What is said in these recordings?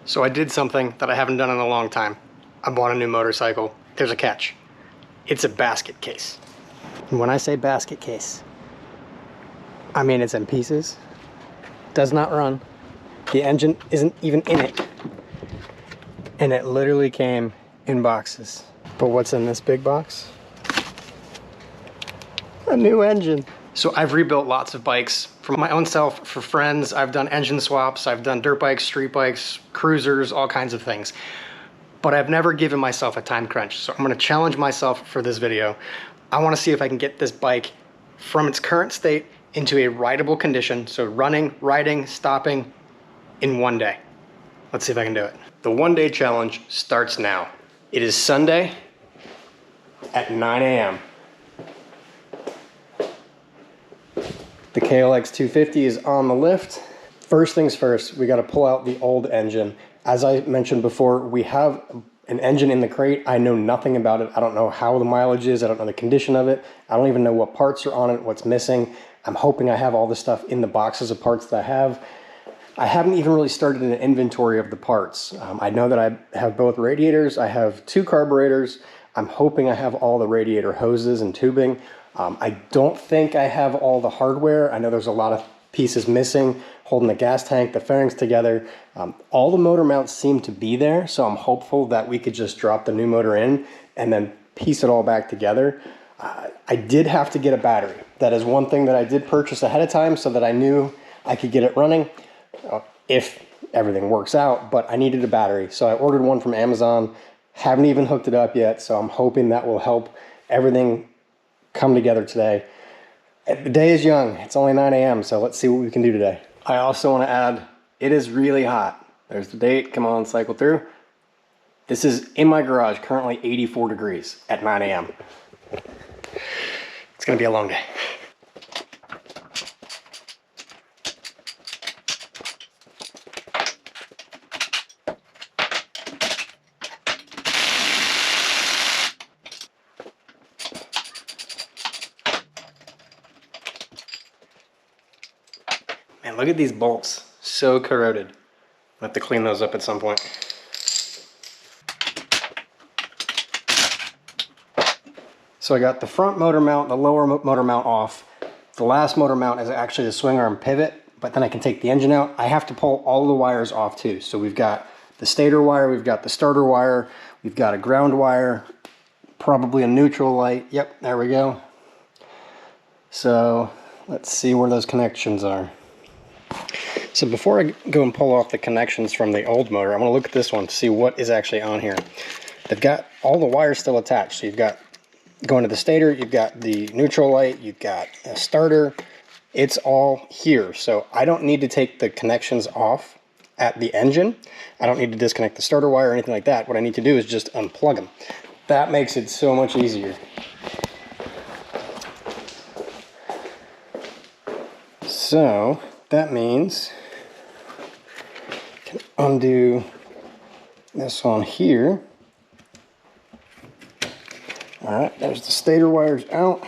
So I did something that I haven't done in a long time. I bought a new motorcycle. There's a catch. It's a basket case. And when I say basket case, I mean it's in pieces. Does not run. The engine isn't even in it. And it literally came in boxes. But what's in this big box? A new engine. So I've rebuilt lots of bikes for my own self, for friends. I've done engine swaps. I've done dirt bikes, street bikes, cruisers, all kinds of things. But I've never given myself a time crunch. So I'm gonna challenge myself for this video. I wanna see if I can get this bike from its current state into a rideable condition. So running, riding, stopping in one day. Let's see if I can do it. The 1-day challenge starts now. It is Sunday at 9 a.m. The KLX250 is on the lift. First things first, we gotta pull out the old engine. As I mentioned before, we have an engine in the crate. I know nothing about it. I don't know how the mileage is. I don't know the condition of it. I don't even know what parts are on it, what's missing. I'm hoping I have all the stuff in the boxes of parts that I have. I haven't even really started an inventory of the parts. I know that I have both radiators. I have 2 carburetors. I'm hoping I have all the radiator hoses and tubing. I don't think I have all the hardware. I know there's a lot of pieces missing, holding the gas tank, the fairings together. All the motor mounts seem to be there, so I'm hopeful that we could just drop the new motor in and then piece it all back together. I did have to get a battery. That is one thing that I did purchase ahead of time so that I knew I could get it running if everything works out, but I needed a battery. So I ordered one from Amazon, haven't even hooked it up yet, so I'm hoping that will help everything come together today. The day is young, it's only 9 a.m., so let's see what we can do today. I also want to add, it is really hot. There's the date, come on, cycle through. This is in my garage, currently 84 degrees at 9 a.m. It's gonna be a long day. Man, look at these bolts, so corroded. I'll have to clean those up at some point. So I got the front motor mount, the lower motor mount off. The last motor mount is actually the swing arm pivot, but then I can take the engine out. I have to pull all the wires off too. So we've got the stator wire, we've got the starter wire, we've got a ground wire, probably a neutral light. Yep, there we go. So let's see where those connections are. So before I go and pull off the connections from the old motor, I'm gonna look at this one to see what is actually on here. They've got all the wires still attached. So you've got, going to the stator, you've got the neutral light, you've got a starter. It's all here. So I don't need to take the connections off at the engine. I don't need to disconnect the starter wire or anything like that. What I need to do is just unplug them. That makes it so much easier. So that means I can undo this one here. All right, there's the stator wires out.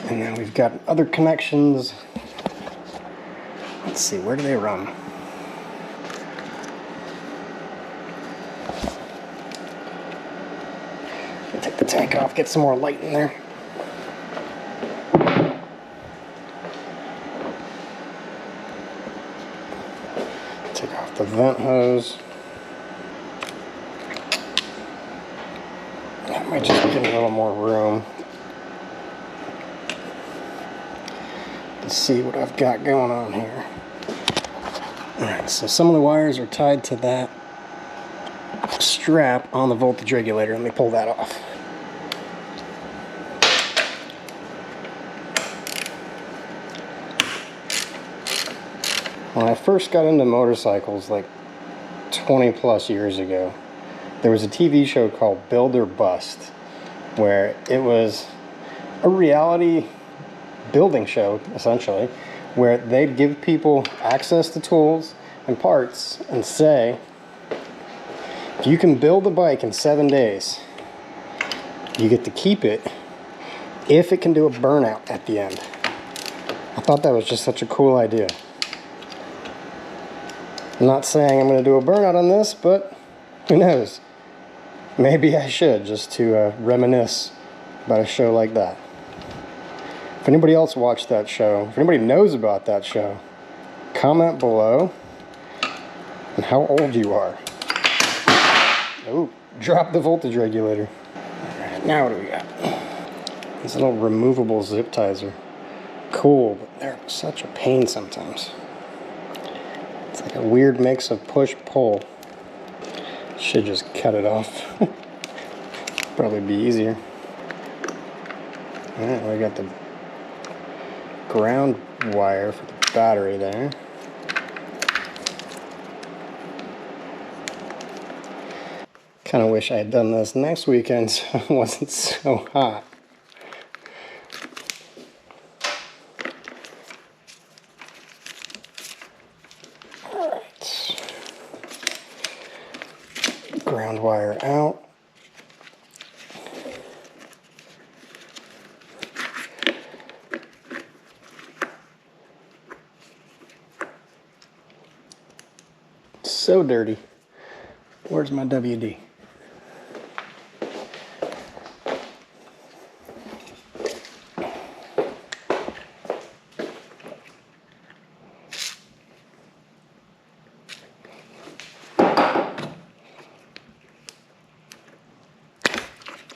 And then we've got other connections. Let's see, where do they run? I'll take the tank off, get some more light in there. Take off the vent hose. That might just give a little more room. Let's see what I've got going on here. Alright, so some of the wires are tied to that strap on the voltage regulator. Let me pull that off. When I first got into motorcycles like 20 plus years ago, there was a TV show called Build or Bust, where it was a reality building show, essentially, where they'd give people access to tools and parts and say, if you can build a bike in 7 days, you get to keep it if it can do a burnout at the end. I thought that was just such a cool idea. I'm not saying I'm going to do a burnout on this, but who knows? Maybe I should, just to reminisce about a show like that. If anybody else watched that show, if anybody knows about that show, comment below and how old you are. Oh, drop the voltage regulator. Alright, now what do we got? This little removable zip ties are cool, but they're such a pain sometimes. It's like a weird mix of push-pull. Should just cut it off. Probably be easier. Alright, we got the ground wire for the battery there. Kind of wish I had done this next weekend so it wasn't so hot. Alright. Ground wire out. So dirty. Where's my WD?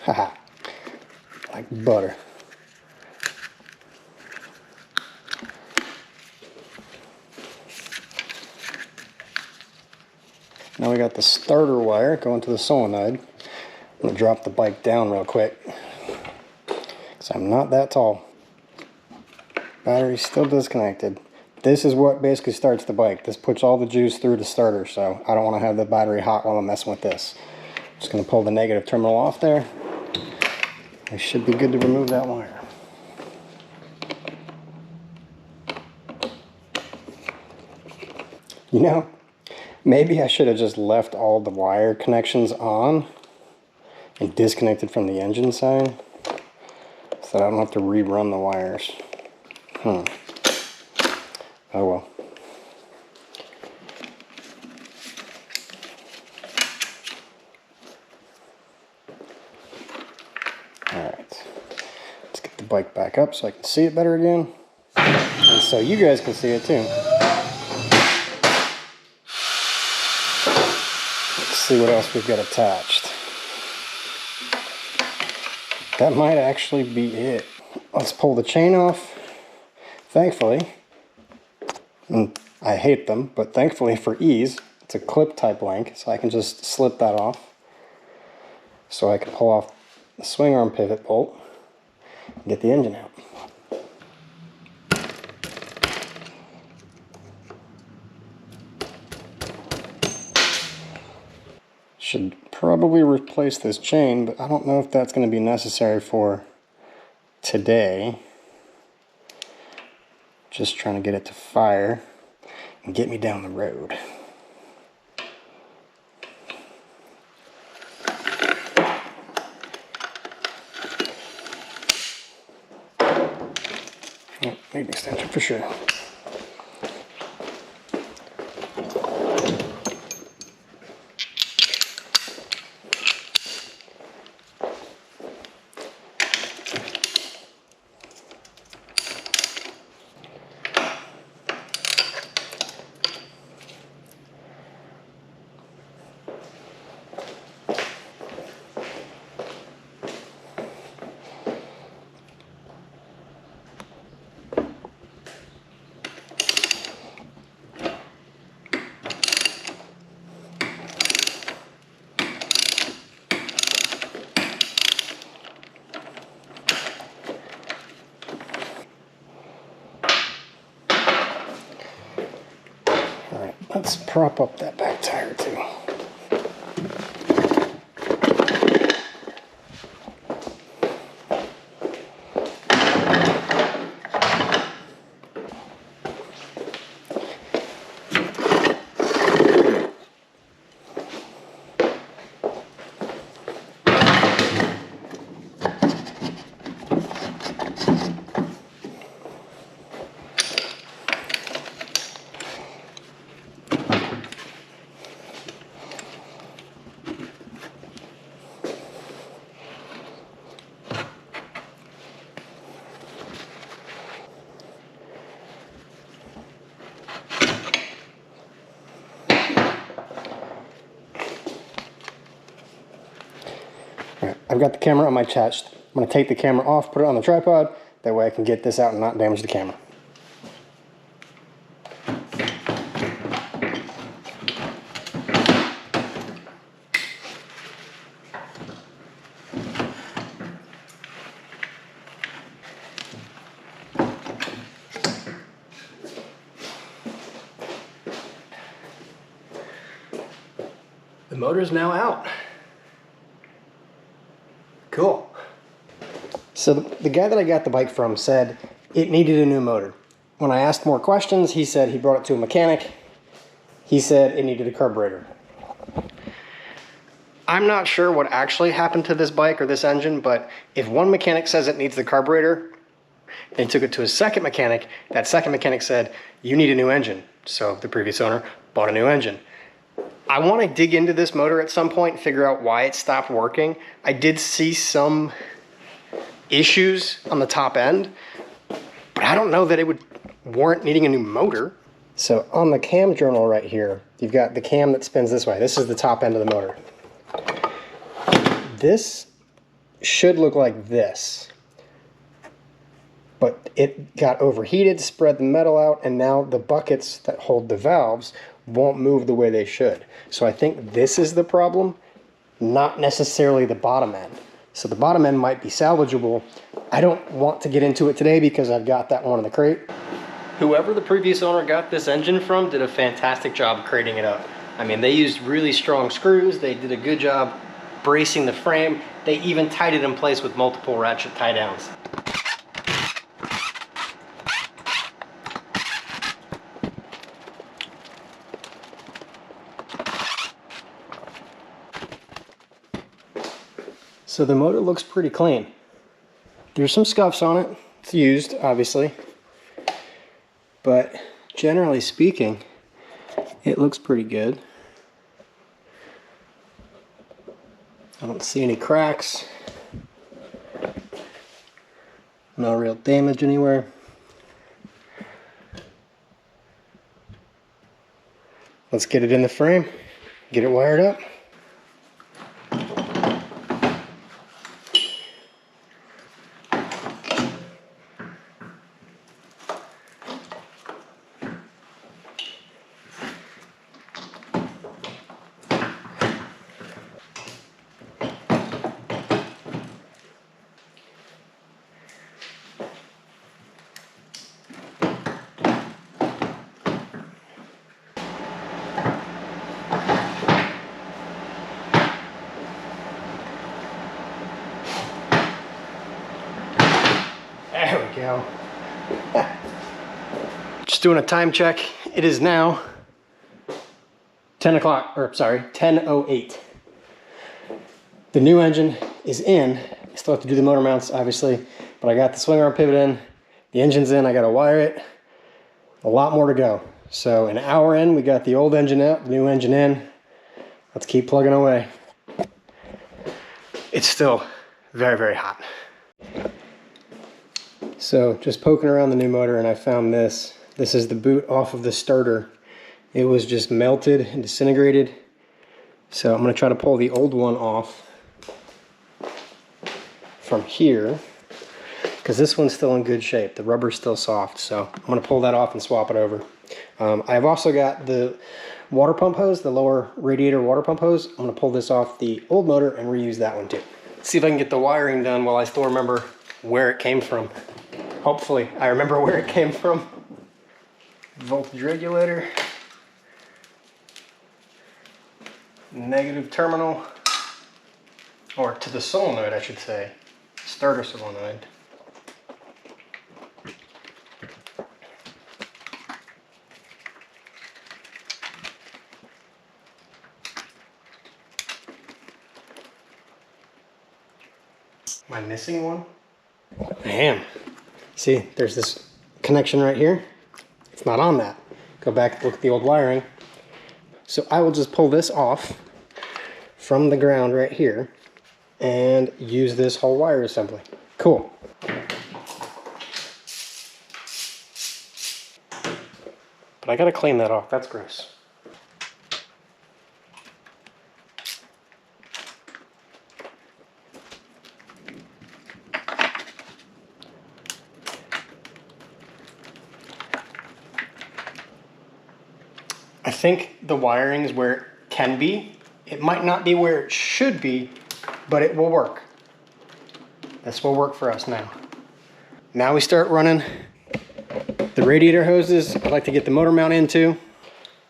Haha. Like butter. Now we got the starter wire going to the solenoid. I'm going to drop the bike down real quick because I'm not that tall. Battery's still disconnected. This is what basically starts the bike. This puts all the juice through the starter, so I don't want to have the battery hot while I'm messing with this. Just going to pull the negative terminal off there. I should be good to remove that wire. You know, maybe I should have just left all the wire connections on and disconnected from the engine side so that I don't have to rerun the wires. Oh well. Alright. Let's get the bike back up so I can see it better again. And so you guys can see it too. Let's see what else we've got attached. That might actually be it. Let's pull the chain off. Thankfully, and I hate them, but thankfully for ease, it's a clip type link, so I can just slip that off. So I can pull off the swing arm pivot bolt and get the engine out. Should probably replace this chain, but I don't know if that's going to be necessary for today. Just trying to get it to fire and get me down the road. Oh, need an extension for sure. Let's prop up that back tire too. right, I've got the camera on my chest. I'm gonna take the camera off, put it on the tripod. That way I can get this out and not damage the camera. The motor's now out. Cool. So the guy that I got the bike from said it needed a new motor. When I asked more questions, he said he brought it to a mechanic. He said it needed a carburetor. I'm not sure what actually happened to this bike or this engine, but if one mechanic says it needs the carburetor, they took it to a second mechanic. That second mechanic said, you need a new engine. So the previous owner bought a new engine. I want to dig into this motor at some point and figure out why it stopped working. I did see some issues on the top end, but I don't know that it would warrant needing a new motor. So on the cam journal right here, you've got the cam that spins this way. This is the top end of the motor. This should look like this, but it got overheated, spread the metal out, and now the buckets that hold the valves won't move the way they should. So I think this is the problem, not necessarily the bottom end. So the bottom end might be salvageable. I don't want to get into it today because I've got that one in the crate. Whoever the previous owner got this engine from did a fantastic job crating it up. I mean, they used really strong screws. They did a good job bracing the frame. They even tied it in place with multiple ratchet tie downs. So the motor looks pretty clean. There's some scuffs on it. It's used, obviously. But generally speaking, it looks pretty good. I don't see any cracks. No real damage anywhere. Let's get it in the frame, get it wired up. There we go. Just doing a time check. It is now 10 o'clock, or sorry, 10:08. The new engine is in. I still have to do the motor mounts, obviously, but I got the swing arm pivot in. The engine's in, I gotta wire it. A lot more to go. So an hour in, we got the old engine out, the new engine in. Let's keep plugging away. It's still very, very hot. So just poking around the new motor and I found this. This is the boot off of the starter. It was just melted and disintegrated. So I'm gonna try to pull the old one off from here because this one's still in good shape. The rubber's still soft. So I'm gonna pull that off and swap it over. I've also got the water pump hose, the lower radiator water pump hose. I'm gonna pull this off the old motor and reuse that one too. Let's see if I can get the wiring done while I still remember where it came from. Hopefully I remember where it came from. Voltage regulator. Negative terminal. Or to the solenoid, I should say. Starter solenoid. Am I missing one? I am. See, there's this connection right here. It's not on that. Go back and look at the old wiring. So I will just pull this off from the ground right here and use this whole wire assembly. Cool. But I gotta clean that off, that's gross. I think the wiring is where it can be. It might not be where it should be, but it will work. This will work for us now. Now we start running the radiator hoses. I like to get the motor mount into.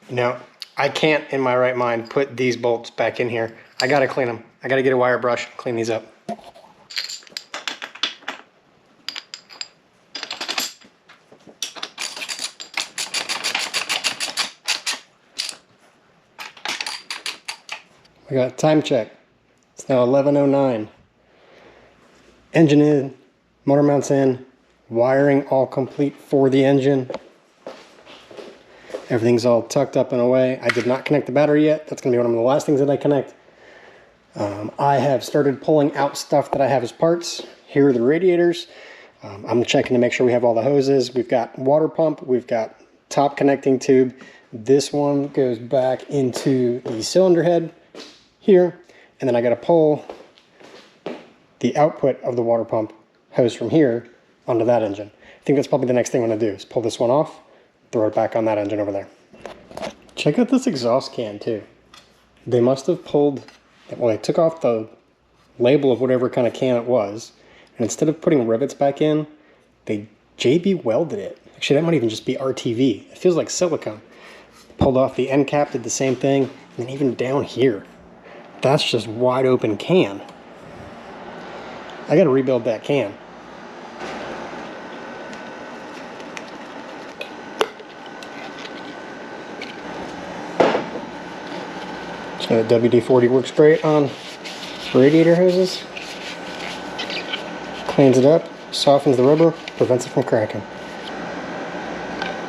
No, I can't in my right mind put these bolts back in here. I gotta clean them. I gotta get a wire brush, clean these up. We got time check. It's now 11:09. Engine in, motor mounts in, wiring all complete for the engine. Everything's all tucked up and away. I did not connect the battery yet. That's gonna be one of the last things that I connect. I have started pulling out stuff that I have as parts. Here are the radiators. I'm checking to make sure we have all the hoses. We've got water pump, we've got top connecting tube. This one goes back into the cylinder head here, and then I gotta pull the output of the water pump hose from here onto that engine. I think that's probably the next thing I'm gonna do is pull this one off, throw it back on that engine over there. Check out this exhaust can too. They must have pulled, well, they took off the label of whatever kind of can it was, and instead of putting rivets back in, they JB welded it. Actually, that might even just be RTV. It feels like silicone. Pulled off the end cap, did the same thing, and then even down here, that's just wide open can. I gotta rebuild that can. So the WD-40 works great on radiator hoses. Cleans it up, softens the rubber, prevents it from cracking.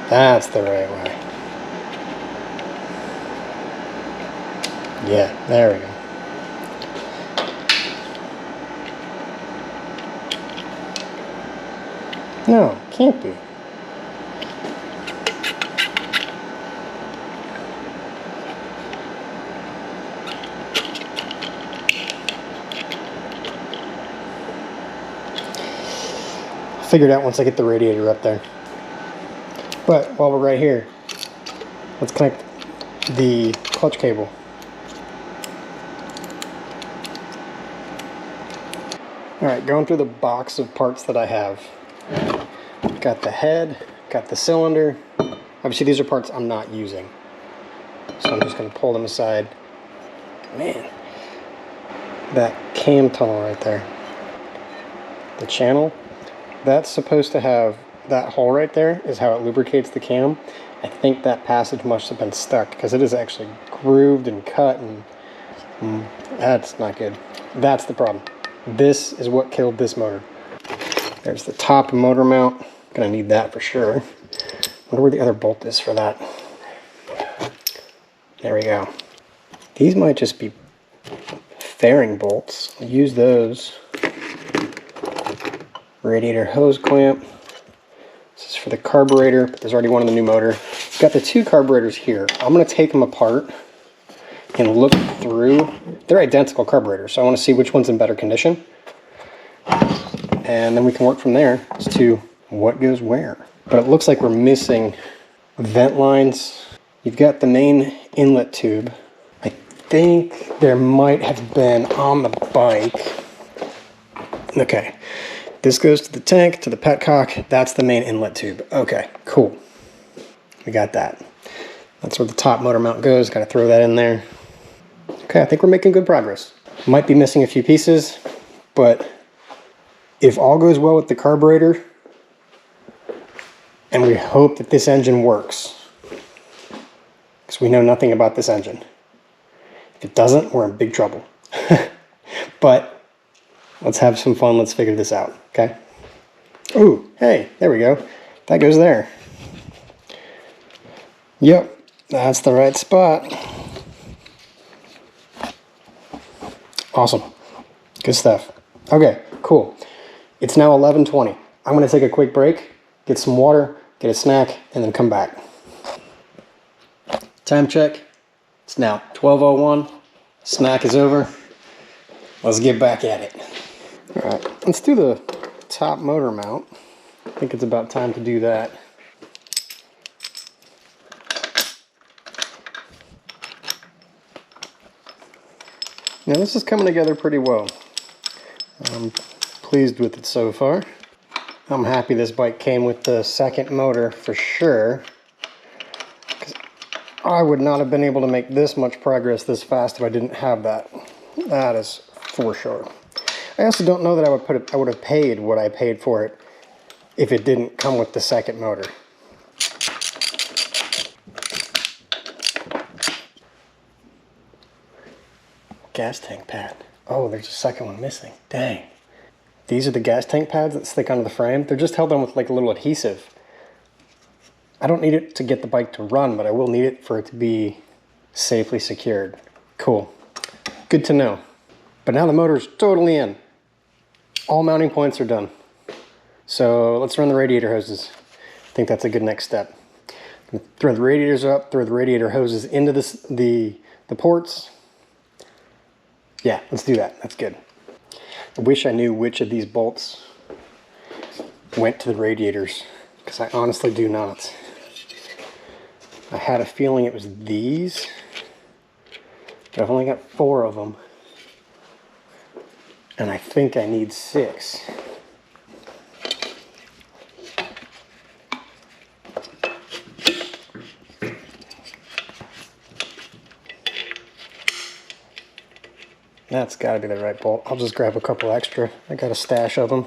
That's the right way. Yeah, there we go. No, can't be. Figure it out once I get the radiator up there. But while we're right here, let's connect the clutch cable. Alright, going through the box of parts that I have. Got the head, got the cylinder. Obviously these are parts I'm not using. So I'm just going to pull them aside. Man, that cam tunnel right there. The channel, that's supposed to have, that hole right there is how it lubricates the cam. I think that passage must have been stuck because it is actually grooved and cut, and that's not good. That's the problem. This is what killed this motor. There's the top motor mount. Gonna need that for sure. Wonder where the other bolt is for that. There we go. These might just be fairing bolts. I'll use those. Radiator hose clamp. This is for the carburetor, but there's already one in the new motor. Got the two carburetors here. I'm gonna take them apart and look through. They're identical carburetors, so I want to see which one's in better condition. And then we can work from there as to what goes where. But it looks like we're missing vent lines. You've got the main inlet tube. I think there might have been on the bike. Okay, this goes to the tank, to the petcock. That's the main inlet tube. Okay, cool. We got that. That's where the top motor mount goes. Got to throw that in there. Okay, I think we're making good progress. Might be missing a few pieces, but if all goes well with the carburetor, and we hope that this engine works, because we know nothing about this engine. If it doesn't, we're in big trouble. But let's have some fun. Let's figure this out, okay? Ooh, hey, there we go. That goes there. Yep, that's the right spot. Awesome. Good stuff. Okay, cool. It's now 11:20. I'm going to take a quick break, get some water, get a snack, and then come back. Time check. It's now 12:01. Snack is over. Let's get back at it. All right, let's do the top motor mount. I think it's about time to do that. Now this is coming together pretty well. I'm pleased with it so far. I'm happy this bike came with the second motor for sure. I would not have been able to make this much progress this fast if I didn't have that. That is for sure. I also don't know that I would have paid what I paid for it if it didn't come with the second motor. Gas tank pad. Oh, there's a second one missing. Dang. These are the gas tank pads that stick onto the frame. They're just held on with like a little adhesive. I don't need it to get the bike to run, but I will need it for it to be safely secured. Cool. Good to know. But now the motor's totally in. All mounting points are done. So let's run the radiator hoses. I think that's a good next step. Throw the radiators up, throw the radiator hoses into the ports. Yeah, let's do that. That's good. I wish I knew which of these bolts went to the radiators, because I honestly do not. I had a feeling it was these, but I've only got 4 of them. And I think I need 6. That's got to be the right bolt. I'll just grab a couple extra. I got a stash of them.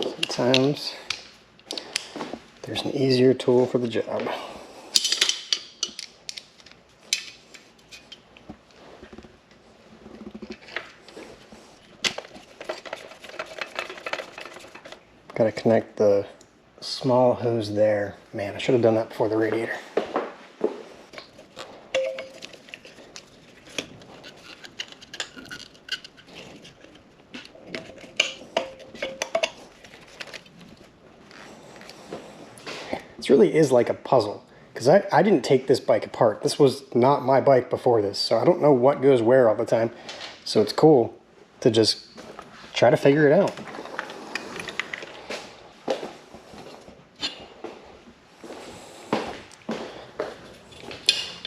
Sometimes there's an easier tool for the job. Got to connect the small hose there. Man, I should have done that before the radiator. This really is like a puzzle, because I didn't take this bike apart. This was not my bike before this, so I don't know what goes where all the time. So it's cool to just try to figure it out.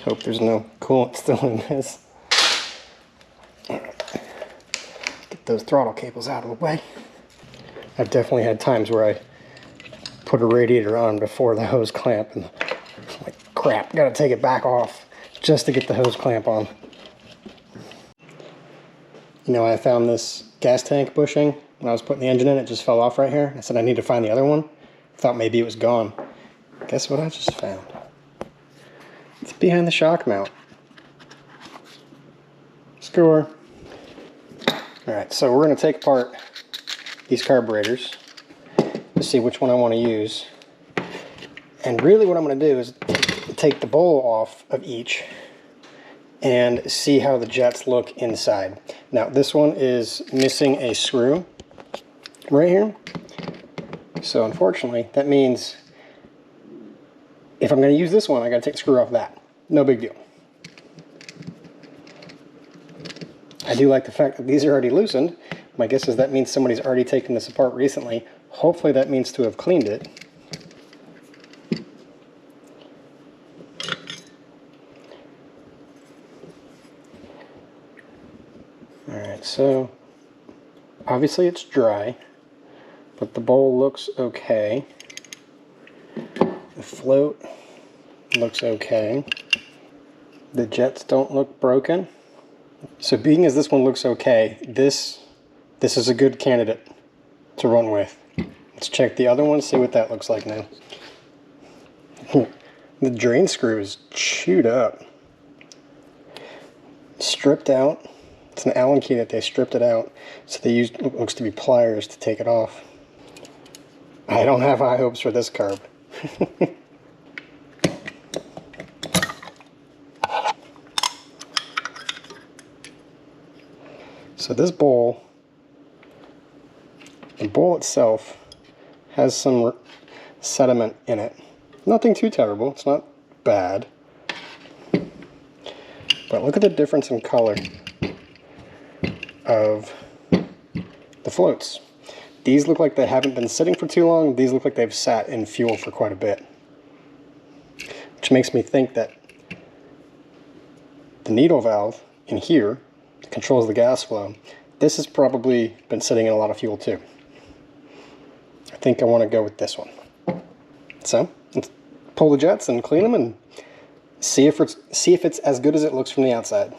Hope there's no coolant still in this. Get those throttle cables out of the way. I've definitely had times where I put a radiator on before the hose clamp and I'm like, crap, gotta take it back off just to get the hose clamp on. You know, I found this gas tank bushing when I was putting the engine in. It just fell off right here. I said I need to find the other one. Thought maybe it was gone. Guess what I just found? It's behind the shock mount. Score. Alright, so we're going to take apart these carburetors to see which one I want to use. And really what I'm going to do is take the bowl off of each and see how the jets look inside. Now this one is missing a screw right here. So unfortunately that means if I'm going to use this one, I got to take the screw off that. No big deal. I do like the fact that these are already loosened. My guess is that means somebody's already taken this apart recently. Hopefully that means to have cleaned it. Alright, so obviously it's dry, but the bowl looks okay. The float looks okay. The jets don't look broken. So being as this one looks okay, this is a good candidate to run with. Let's check the other one, see what that looks like now. The drain screw is chewed up. Stripped out. It's an Allen key that they stripped it out. So they used what looks to be pliers to take it off. I don't have high hopes for this carb. So this bowl, the bowl itself has some sediment in it. Nothing too terrible, it's not bad. But look at the difference in color of the floats. These look like they haven't been sitting for too long. These look like they've sat in fuel for quite a bit. Which makes me think that the needle valve in here that controls the gas flow, this has probably been sitting in a lot of fuel too. I think I want to go with this one. So let's pull the jets and clean them and see if it's as good as it looks from the outside.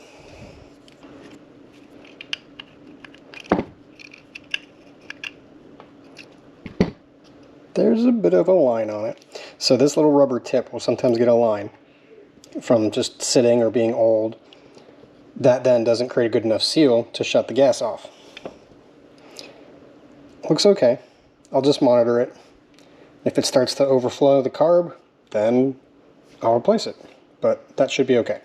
There's a bit of a line on it. So this little rubber tip will sometimes get a line from just sitting or being old. That then doesn't create a good enough seal to shut the gas off. Looks okay. I'll just monitor it. If it starts to overflow the carb, then I'll replace it. But that should be okay.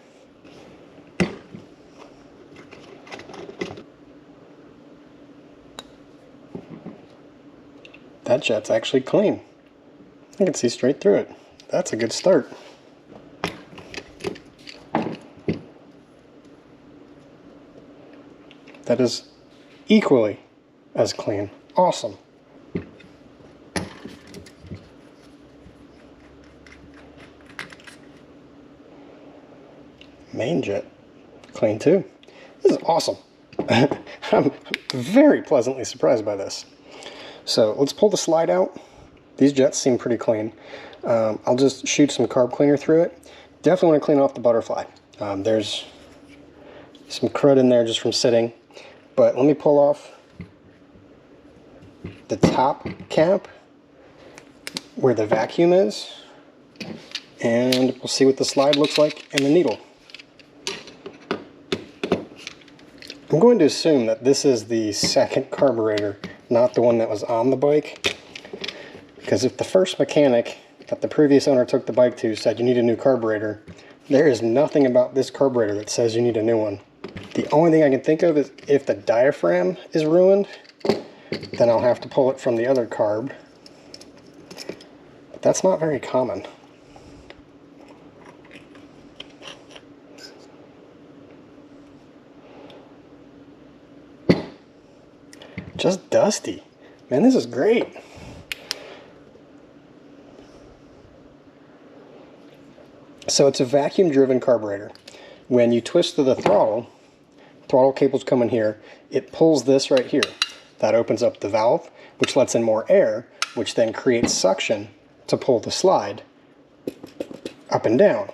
That jet's actually clean. I can see straight through it. That's a good start. That is equally as clean. Awesome. Main jet, clean too. This is awesome. I'm very pleasantly surprised by this. So let's pull the slide out. These jets seem pretty clean. I'll just shoot some carb cleaner through it. Definitely want to clean off the butterfly. There's some crud in there just from sitting. But let me pull off the top cap where the vacuum is, and we'll see what the slide looks like and the needle. I'm going to assume that this is the second carburetor, not the one that was on the bike, because if the first mechanic that the previous owner took the bike to said you need a new carburetor, there is nothing about this carburetor that says you need a new one. The only thing I can think of is if the diaphragm is ruined, then I'll have to pull it from the other carb. But that's not very common. Just dusty. Man, this is great. So it's a vacuum driven carburetor. When you twist to the throttle cables come in here, it pulls this right here. That opens up the valve, which lets in more air, which then creates suction to pull the slide up and down.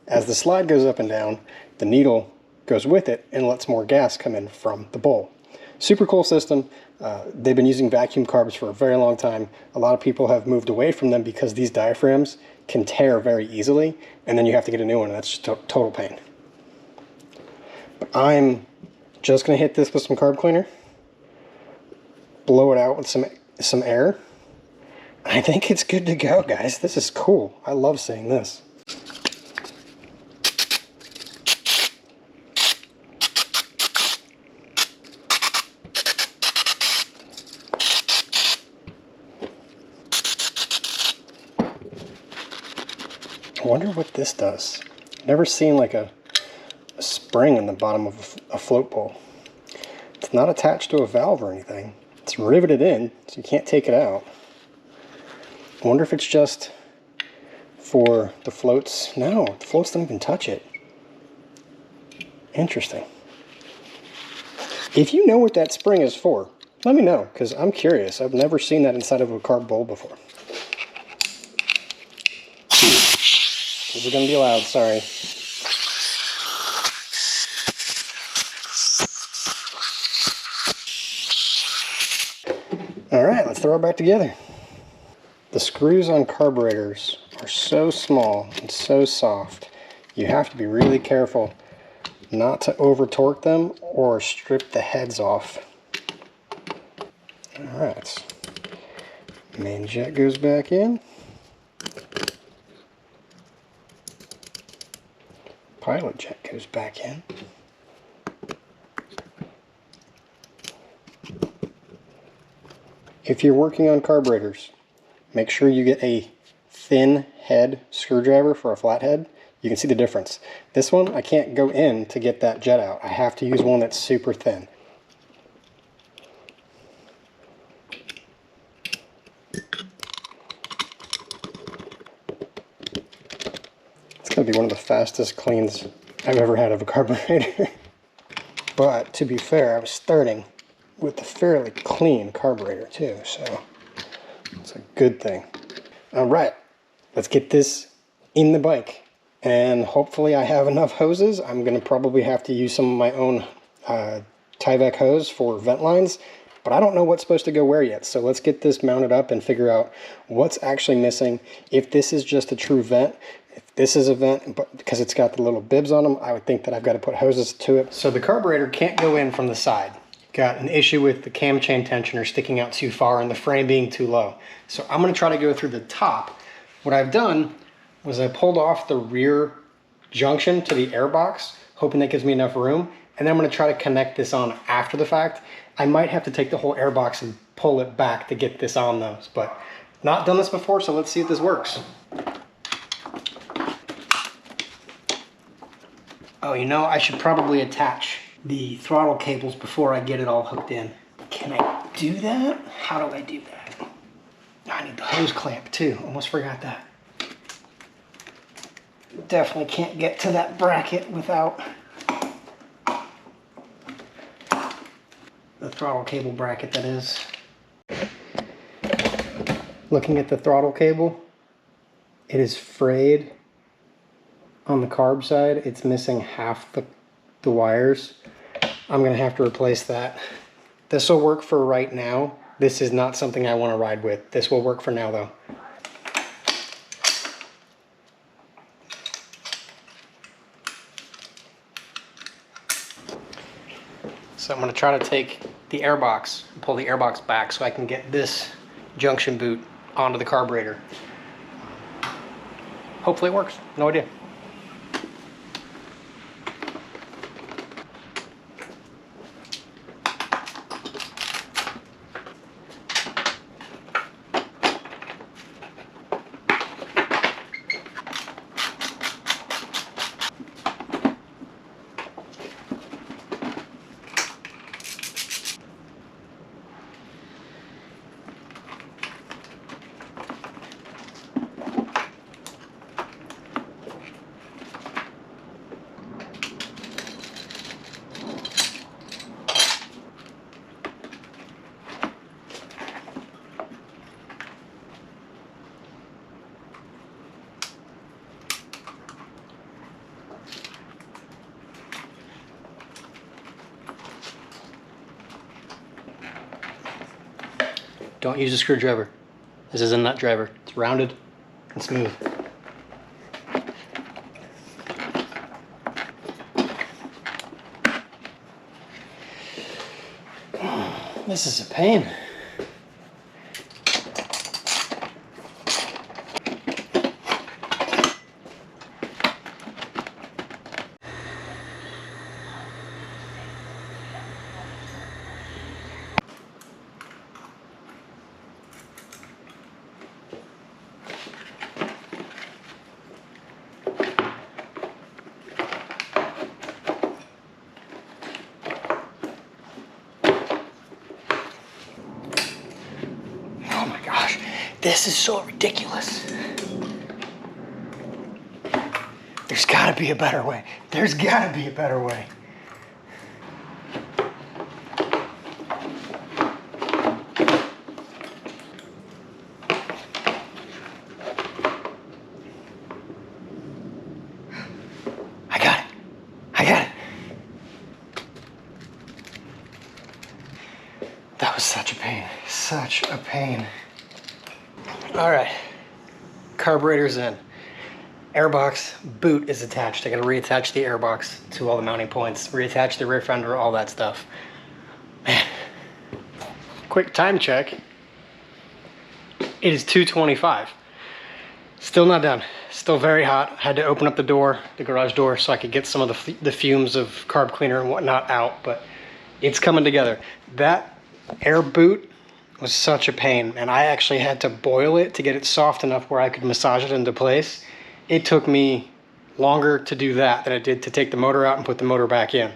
As the slide goes up and down, the needle goes with it and lets more gas come in from the bowl. Super cool system. They've been using vacuum carbs for a very long time. A lot of people have moved away from them because these diaphragms can tear very easily, and then you have to get a new one, and that's just total pain. But I'm just going to hit this with some carb cleaner, blow it out with some air. I think it's good to go, guys. This is cool. I love seeing this. I wonder what this does. I've never seen like a spring in the bottom of a float bowl. It's not attached to a valve or anything. It's riveted in, so you can't take it out. I wonder if it's just for the floats. No, the floats don't even touch it. Interesting. If you know what that spring is for, let me know, because I'm curious. I've never seen that inside of a carb bowl before. This is going to be loud, sorry. Alright, let's throw it back together. The screws on carburetors are so small and so soft, you have to be really careful not to over torque them or strip the heads off. Alright, main jet goes back in. Pilot jet goes back in. If you're working on carburetors, make sure you get a thin head screwdriver for a flathead. You can see the difference. This one, I can't go in to get that jet out. I have to use one that's super thin. That'd be one of the fastest cleans I've ever had of a carburetor. But to be fair, I was starting with a fairly clean carburetor too, so it's a good thing. All right, let's get this in the bike. And hopefully I have enough hoses. I'm gonna probably have to use some of my own Tyvek hose for vent lines, but I don't know what's supposed to go where yet. So let's get this mounted up and figure out what's actually missing. If this is just a true vent, if this is a vent, but because it's got the little bibs on them, I would think that I've got to put hoses to it. So the carburetor can't go in from the side. Got an issue with the cam chain tensioner sticking out too far and the frame being too low. So I'm gonna try to go through the top. What I've done was I pulled off the rear junction to the air box, hoping that gives me enough room. And then I'm gonna try to connect this on after the fact. I might have to take the whole air box and pull it back to get this on those, but not done this before, so let's see if this works. Oh, you know, I should probably attach the throttle cables before I get it all hooked in. Can I do that? How do I do that? I need the hose clamp too, almost forgot that. Definitely can't get to that bracket without the throttle cable bracket, that is. Looking at the throttle cable, it is frayed on the carb side. It's missing half the wires. I'm gonna have to replace that. This will work for right now. This is not something I want to ride with. This will work for now though. So I'm going to try to take the airbox and pull the airbox back so I can get this junction boot onto the carburetor. Hopefully it works. No idea. Don't use a screwdriver. This is a nut driver. It's rounded and smooth. This is a pain. This is so ridiculous. There's gotta be a better way. There's gotta be a better way. I got it. I got it. That was such a pain. Such a pain. All right, carburetor's in. Airbox boot is attached. I gotta reattach the airbox to all the mounting points, reattach the rear fender, all that stuff. Man, quick time check. It is 2:25. Still not done. Still very hot. Had to open up the door, the garage door, so I could get some of the fumes of carb cleaner and whatnot out, but it's coming together. That air boot was such a pain, and I actually had to boil it to get it soft enough where I could massage it into place. It took me longer to do that than it did to take the motor out and put the motor back in.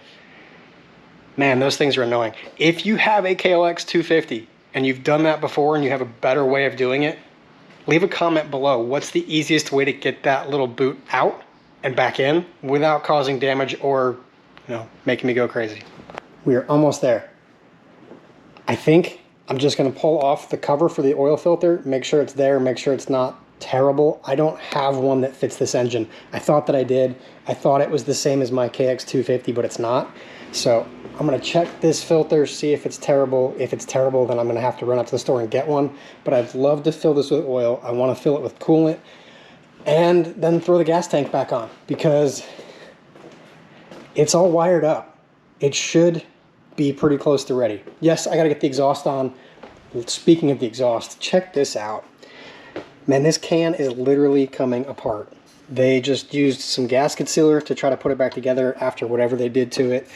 Man, those things are annoying. If you have a KLX250 and you've done that before and you have a better way of doing it, leave a comment below. What's the easiest way to get that little boot out and back in without causing damage or, you know, making me go crazy. We are almost there. I think I'm just going to pull off the cover for the oil filter, make sure it's there, make sure it's not terrible. I don't have one that fits this engine. I thought that I did. I thought it was the same as my KLX250, but it's not. So I'm going to check this filter, see if it's terrible. If it's terrible, then I'm going to have to run out to the store and get one. But I'd love to fill this with oil. I want to fill it with coolant and then throw the gas tank back on because it's all wired up. It should be pretty close to ready. Yes, I got to get the exhaust on. Speaking of the exhaust, check this out. Man, this can is literally coming apart. They just used some gasket sealer to try to put it back together after whatever they did to it.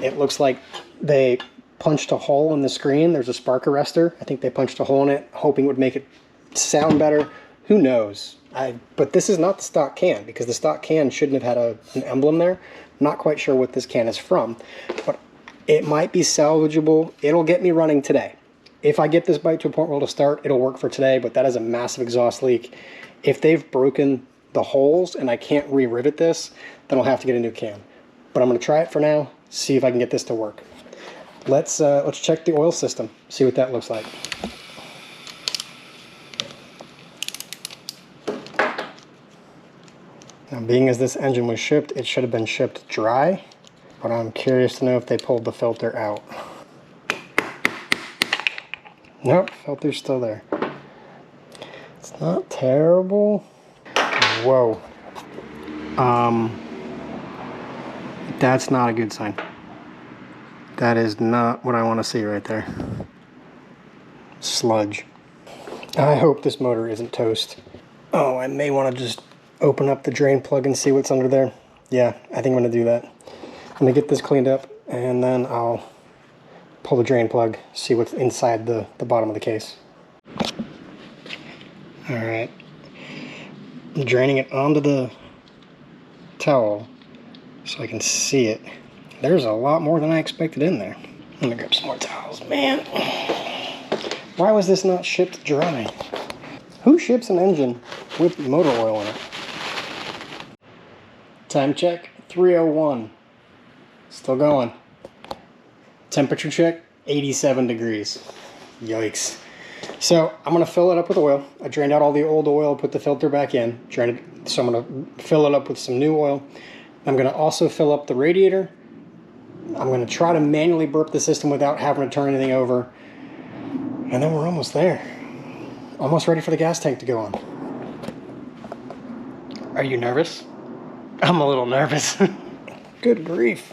It looks like they punched a hole in the screen. There's a spark arrestor. I think they punched a hole in it, hoping it would make it sound better. Who knows? But this is not the stock can, because the stock can shouldn't have had an emblem there. I'm not quite sure what this can is from, but it might be salvageable. It'll get me running today. If I get this bike to a point where it'll start, it'll work for today, but that is a massive exhaust leak. If they've broken the holes and I can't re-rivet this, then I'll have to get a new can. But I'm going to try it for now, see if I can get this to work. Let's check the oil system, see what that looks like. Now, being as this engine was shipped, it should have been shipped dry, but I'm curious to know if they pulled the filter out. Nope, filter's still there. It's not terrible. Whoa. That's not a good sign. That is not what I want to see right there. Sludge. I hope this motor isn't toast. Oh, I may want to just open up the drain plug and see what's under there. Yeah, I think I'm going to do that. I'm going to get this cleaned up and then I'll pull the drain plug, see what's inside the bottom of the case. Alright. I'm draining it onto the towel so I can see it. There's a lot more than I expected in there. Let me grab some more towels. Man, why was this not shipped dry? Who ships an engine with motor oil in it? Time check, 3:01. Still going. Temperature check, 87 degrees. Yikes. So I'm going to fill it up with oil. I drained out all the old oil, put the filter back in. Drained it, so I'm going to fill it up with some new oil. I'm going to also fill up the radiator. I'm going to try to manually burp the system without having to turn anything over. And then we're almost there. Almost ready for the gas tank to go on. Are you nervous? I'm a little nervous. Good grief.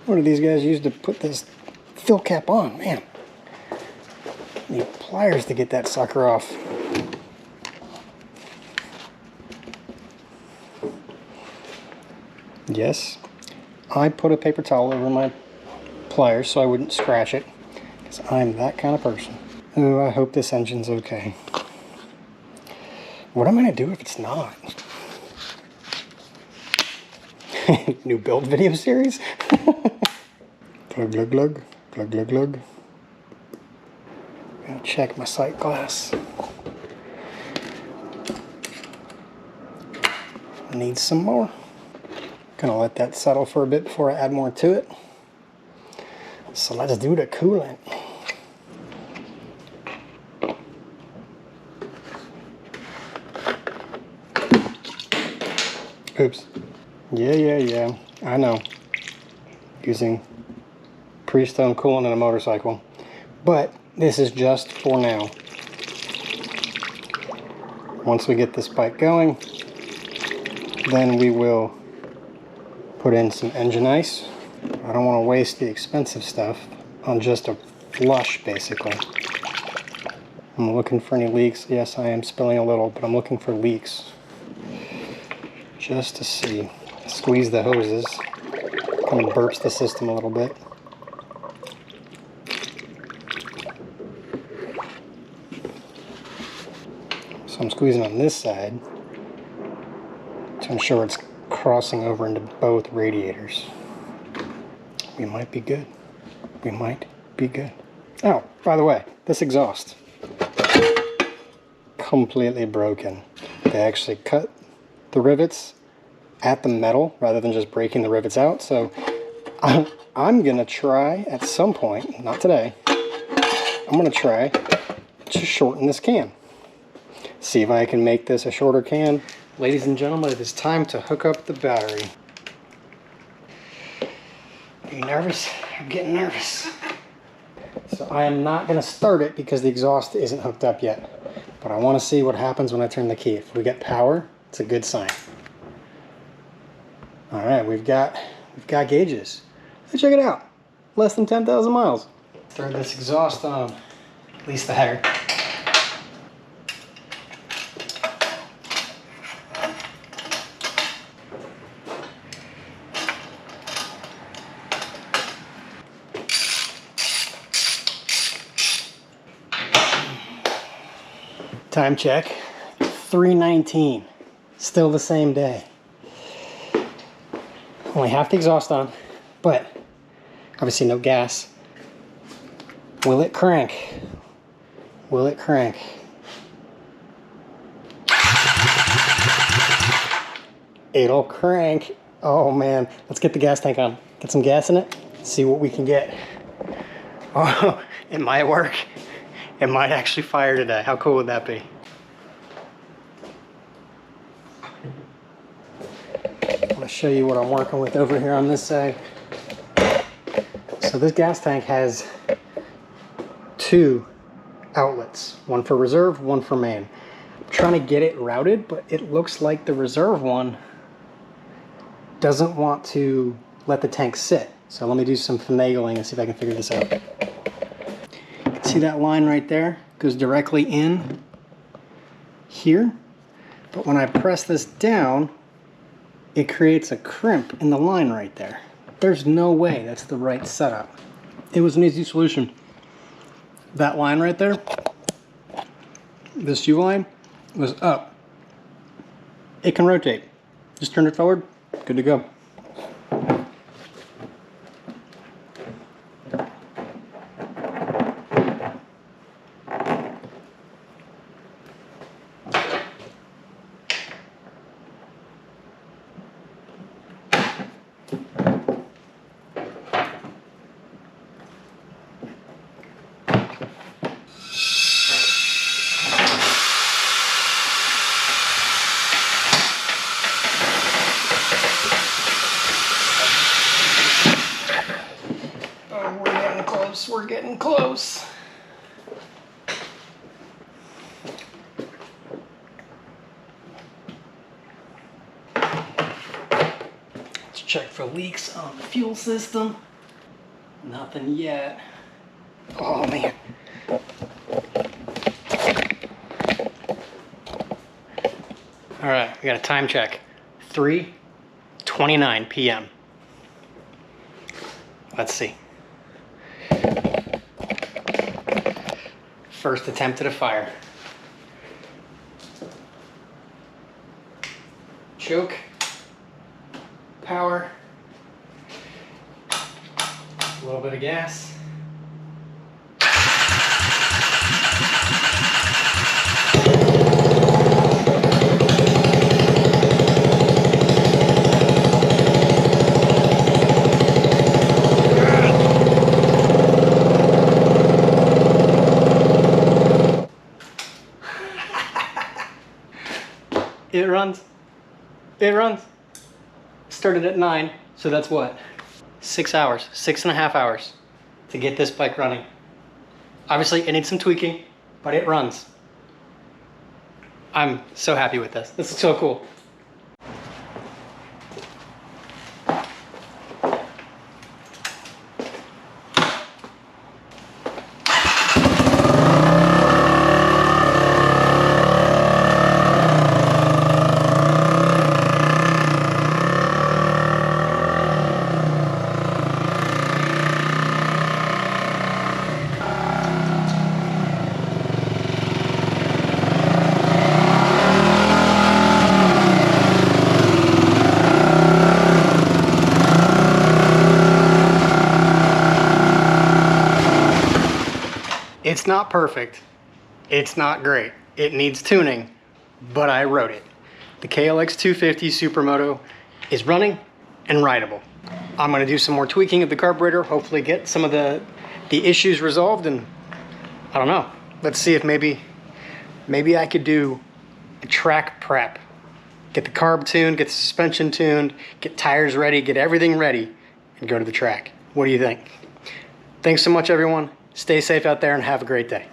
What do these guys use to put this fill cap on? Man. Need pliers to get that sucker off. Yes, I put a paper towel over my pliers so I wouldn't scratch it, because I'm that kind of person. Oh, I hope this engine's okay. What am I going to do if it's not? New build video series? Glug, glug, glug. Glug, glug, glug. Gonna check my sight glass. Need some more. Gonna let that settle for a bit before I add more to it. So let's do the coolant. Oops. Yeah. I know. Using pre-stone coolant in a motorcycle. But this is just for now. Once we get this bike going, then we will put in some engine ice. I don't want to waste the expensive stuff on just a flush, basically. I'm looking for any leaks. Yes, I am spilling a little, but I'm looking for leaks. Just to see. Squeeze the hoses. Kind of burps the system a little bit. So I'm squeezing on this side to ensure it's crossing over into both radiators. We might be good. We might be good. Oh, by the way, this exhaust. Completely broken. They actually cut the rivets at the metal rather than just breaking the rivets out. So I'm gonna try at some point, not today, I'm gonna try to shorten this can. See if I can make this a shorter can. Ladies and gentlemen, it is time to hook up the battery. Are you nervous? I'm getting nervous. So I am not gonna start it because the exhaust isn't hooked up yet. But I wanna see what happens when I turn the key. If we get power, it's a good sign. All right, we've got gauges. Let's check it out. Less than 10,000 miles. Throw this exhaust on, at least the header. Time check, 3:19, still the same day. Only half the exhaust on, but obviously no gas. Will it crank? Will it crank? It'll crank. Oh man, let's get the gas tank on. Get some gas in it, see what we can get. Oh, it might work. It might actually fire today. How cool would that be? I'm going to show you what I'm working with over here on this side. So this gas tank has 2 outlets, one for reserve, one for main. I'm trying to get it routed, but it looks like the reserve one doesn't want to let the tank sit. So let me do some finagling and see if I can figure this out. See that line right there? Goes directly in here. But when I press this down, it creates a crimp in the line right there. There's no way that's the right setup. It was an easy solution. That line right there, this U-line, was up. It can rotate. Just turn it forward, good to go. We're getting close. Let's check for leaks on the fuel system. Nothing yet. Oh man. All right, we got a time check. 3:29 p.m. Let's see. First attempt at a fire. Choke. Power. A little bit of gas. It runs. It runs. Started at 9, so that's what? 6 hours, 6.5 hours to get this bike running. Obviously, it needs some tweaking, but it runs. I'm so happy with this. This is so cool. It's not perfect. It's not great. It needs tuning, but I wrote it. The KLX250 Supermoto is running and rideable. I'm gonna do some more tweaking of the carburetor, hopefully get some of the issues resolved, and I don't know. Let's see if maybe I could do a track prep. Get the carb tuned, get the suspension tuned, get tires ready, get everything ready, and go to the track. What do you think? Thanks so much, everyone. Stay safe out there and have a great day.